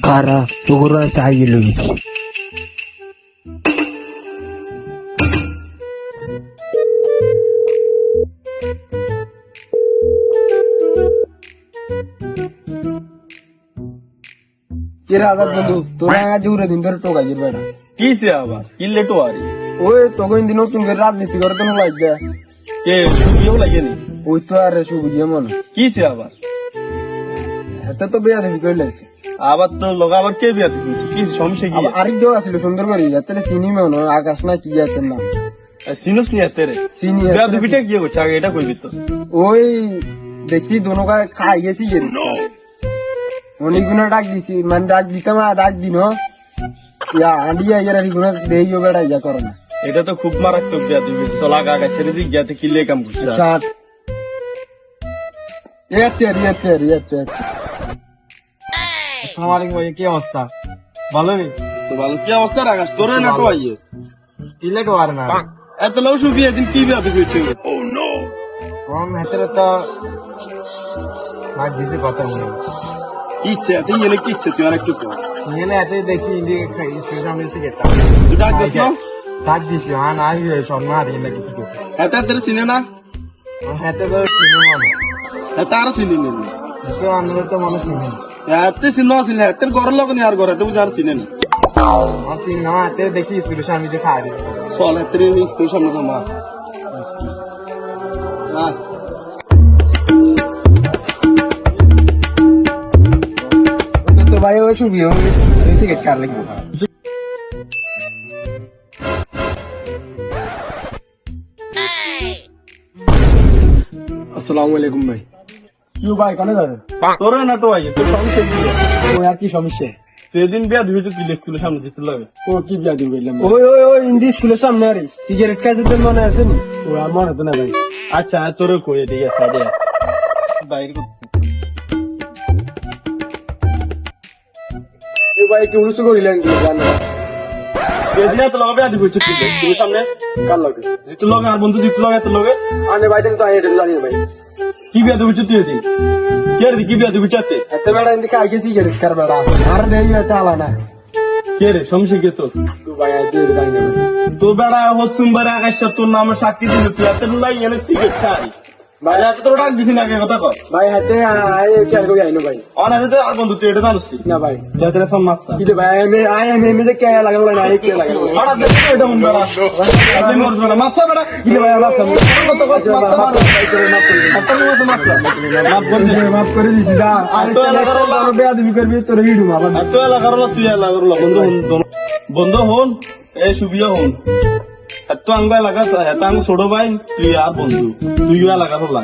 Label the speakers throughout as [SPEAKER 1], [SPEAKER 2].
[SPEAKER 1] কারা তোরা চাইল
[SPEAKER 2] আজাদ বন্ধু তোরা জুড়ে দিন ধরে টোকাইছিস বেটা
[SPEAKER 3] কিসে আবার কিনলে তো আরি
[SPEAKER 2] ওই তখন দিন নতুন করে রাজনীতি করে তো লাগবে
[SPEAKER 3] কে সুবিও লাগেনি
[SPEAKER 2] ওই তো আর সুবিধা মনে
[SPEAKER 3] কিসে আবার
[SPEAKER 2] এত তো বেয়া দেখি করে লাগছে
[SPEAKER 3] আবার তো লোক আবার কে বিয়া দিচ্ছে কি সমস্যা কি
[SPEAKER 2] আরেক জন আসছিল সুন্দর করে যাতে সিনেমা মনে হয় আকাশ না কি আছে না
[SPEAKER 3] সিনুস নিয়ে আসতে রে
[SPEAKER 2] সিনি
[SPEAKER 3] বিয়া দুবিটা কি করছে আগে এটা কইবি তো
[SPEAKER 2] ওই দেখছি দোনো খাই গেছি অনেকগুলো ডাক দিছি মানে ডাক দিতাম আর ডাক দিন আন্ডিয়া ইয়ার গুলো দেই বেড়া ইয়া করো না
[SPEAKER 3] এটা তো খুব মারাত্মক বিয়া দিবি চলা গা ছেড়ে দিক যাতে কিলে কাম করছে
[SPEAKER 2] চাট
[SPEAKER 1] আমার কি অবস্থা ভালো নেই
[SPEAKER 3] তো ভালো কি অবস্থা রাখাস তোরে না তো আইয়ে
[SPEAKER 1] কিলে তো আর না
[SPEAKER 3] এত লোক শুকিয়ে দিন কি বিয়া দিবি হচ্ছে
[SPEAKER 1] কম হেতরে তো মাছ দিতে কথা মনে
[SPEAKER 3] ইচ্ছে এত এলে কি ইচ্ছে তুই আর একটু কর
[SPEAKER 1] এনে এত দেখি ইন্ডিয়া খাই সেটা আমি থেকে
[SPEAKER 3] তুই ডাক দিস না
[SPEAKER 1] ডাক দিছি হ্যাঁ না সন্ধ্যা আর এনে কিছু
[SPEAKER 3] এত তোর চিনে না
[SPEAKER 1] হেতে তো চিনে মনে
[SPEAKER 3] এত আরো চিনি নি
[SPEAKER 1] তো আমরা তো মনে চিনি
[SPEAKER 3] এত চিহ্ন ছিল এত ঘরের লোক নি আর ঘরে তুই আর চিনে না
[SPEAKER 1] আসি না এতে দেখি সুরেশ আমি যে খাই
[SPEAKER 3] চল এত স্কুল সামনে তো মা
[SPEAKER 2] তো ভাই ওই সুবি সিগারেট কার লাগবে আসসালামু আলাইকুম ভাই
[SPEAKER 3] কিউ ভাই কোনে যাবেন তোরে না তো আইয়ে তোর সমস্যা কি
[SPEAKER 2] ও আর কি সমস্যা
[SPEAKER 3] সেদিন বিয়া দিবি তো কি স্কুলের সামনে দিতে লাগে
[SPEAKER 2] ও কি বিয়া দিন বললাম ওই ইন্দি স্কুলের সামনে আরে সিগারেট খাইছে তো মনে আছে নি ও আর মনে তো না ভাই
[SPEAKER 3] আচ্ছা তোরে কই ঠিক আছে আরে বাইরে
[SPEAKER 2] এ ভাই কি উলুস করিলেন কি জানো
[SPEAKER 3] সেদিন তো লগে বিয়া দিবি হচ্ছে স্কুলের সামনে
[SPEAKER 2] কার লাগে
[SPEAKER 3] দিতে লগে আর বন্ধু দিতে লগে তো লগে
[SPEAKER 2] আনে ভাই তো আই এটা জানি ভাই
[SPEAKER 3] কি বিয়া দিবি তুই দিন কে রে কি বিয়া দিবি চাতে
[SPEAKER 2] এত বেড়া ইন্দি খাই গেছি সিগারেট কার বেড়া আর দেই এটা আলানা
[SPEAKER 3] কে রে সমস্যা কি তো
[SPEAKER 2] তো ভাই আজ এর গাই না
[SPEAKER 3] তো বেড়া হসুমবার আকাশ তোর নামে সাক্ষী দিবি তুই এত লাই এনে সিগারেট খাই ভাই এত তোর ডাক দিছিস না আগে কথা কর
[SPEAKER 2] ভাই হাতে আই খেয়াল করি আইনো ভাই
[SPEAKER 3] অনাতে তো আর বন্ধু তুই এটা জানিস
[SPEAKER 2] না ভাই
[SPEAKER 3] যাতে সব মাছটা
[SPEAKER 2] কি ভাই আমি যে কে লাগাবো না আই কে লাগাবো
[SPEAKER 3] আরে দেখো এটা মন বেড়া আপনি মরছ না মাছটা বেড়া
[SPEAKER 2] কি ভাই আমার সামনে
[SPEAKER 3] কত কত
[SPEAKER 2] মাফ করে দিছি যা আর তো এলাকার লোক বেয়াদবি করবি তোর হিডু আবার
[SPEAKER 3] এত এলাকার লোক তুই এলাকার লোক বন্ধু হন এই সুবিয়া হন এত আঙ্গ এলাকা এত আঙ্গ ছোট ভাই তুই আর বন্ধু তুইও এলাকার হল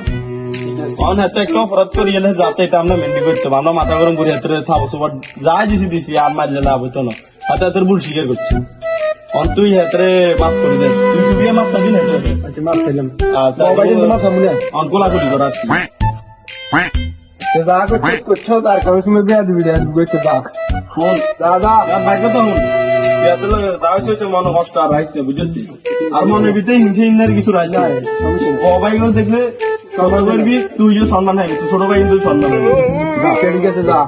[SPEAKER 3] অন এত একটা অপরাধ করি এলে যাতে এটা আমরা মেনলি করতে আমরা মাথা গরম করি এত থাবো সবার যাই দিছি দিছি আর মারলে লাভ হইতো না হাতে এত ভুল স্বীকার করছি অন তুই হেতরে মাফ করে দে তুই সুবিয়া মাফ চাবি না
[SPEAKER 2] আচ্ছা মাফ চাইলাম
[SPEAKER 3] ভাই
[SPEAKER 2] তোমার সামনে
[SPEAKER 3] অন গোলাগুলি করার
[SPEAKER 2] যা করছো তার কারোর সময় বেয়াদবি করছে যা
[SPEAKER 3] ফোন
[SPEAKER 2] দাদা
[SPEAKER 3] ভাই কথা হন মনে কষ্ট আর রাইস বুঝছি আর মনের ভিতরে হিংসে হিংসার কিছু রাইস না ও ভাইগুলো দেখলে ছোট করবি তুই যে সম্মান হয় তুই ছোট ভাই কিন্তু সম্মান
[SPEAKER 2] ঠিক আছে যা